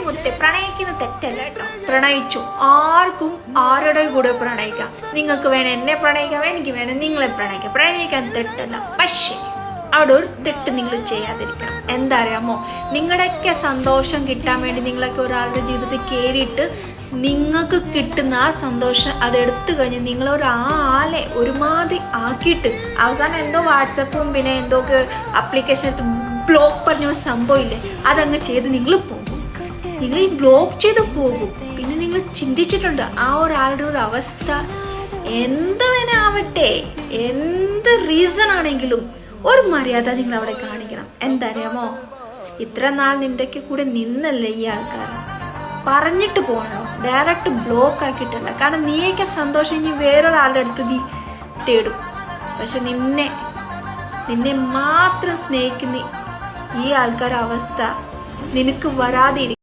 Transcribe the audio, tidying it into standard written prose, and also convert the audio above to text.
മുത്തേ, പ്രണയിക്കുന്ന തെറ്റല്ല കേട്ടോ. പ്രണയിച്ചു, ആർക്കും ആരുടെ കൂടെ പ്രണയിക്കാം. നിങ്ങൾക്ക് വേണം എന്നെ പ്രണയിക്കാം, എനിക്ക് വേണം നിങ്ങളെ പ്രണയിക്കാം. പ്രണയിക്കാൻ തെറ്റല്ല. പക്ഷേ അവിടെ ഒരു തെറ്റ് നിങ്ങൾ ചെയ്യാതിരിക്കണം. എന്താ അറിയാമോ, നിങ്ങളുടെയൊക്കെ സന്തോഷം കിട്ടാൻ വേണ്ടി നിങ്ങളൊക്കെ ഒരാളുടെ ജീവിതത്തിൽ കയറിയിട്ട് നിങ്ങൾക്ക് കിട്ടുന്ന ആ സന്തോഷം അതെടുത്തു കഴിഞ്ഞ് നിങ്ങളൊരാളെ ഒരുമാതിരി ആക്കിയിട്ട് അവസാനം എന്തോ വാട്സപ്പും പിന്നെ എന്തൊക്കെ ആപ്ലിക്കേഷൻ ബ്ലോക്ക് പറഞ്ഞൊരു സംഭവം ഇല്ലേ, അതങ്ങ് ചെയ്ത് നിങ്ങൾ പോകും. നിങ്ങൾ ഈ ബ്ലോക്ക് ചെയ്ത് പോകും. പിന്നെ നിങ്ങൾ ചിന്തിച്ചിട്ടുണ്ട് ആ ഒരാളുടെ ഒരു അവസ്ഥ എന്ത് വേണേ ആവട്ടെ, എന്ത് റീസൺ ആണെങ്കിലും ഒരു മര്യാദ നിങ്ങൾ അവിടെ കാണിക്കണം. എന്തറിയാമോ, ഇത്ര നാൾ നിന്റെയൊക്കെ കൂടെ നിന്നല്ലേ ഈ ആൾക്കാർ, പറഞ്ഞിട്ട് പോകണോ, ഡയറക്റ്റ് ബ്ലോക്ക് ആക്കിയിട്ടല്ല. കാരണം നീയൊക്കെ സന്തോഷം ഇനി വേറൊരാളുടെ അടുത്ത് നീ തേടും. പക്ഷെ നിന്നെ മാത്രം സ്നേഹിക്കുന്ന ഈ ആൾക്കാരുടെ അവസ്ഥ നിനക്ക് വരാതിരിക്കും.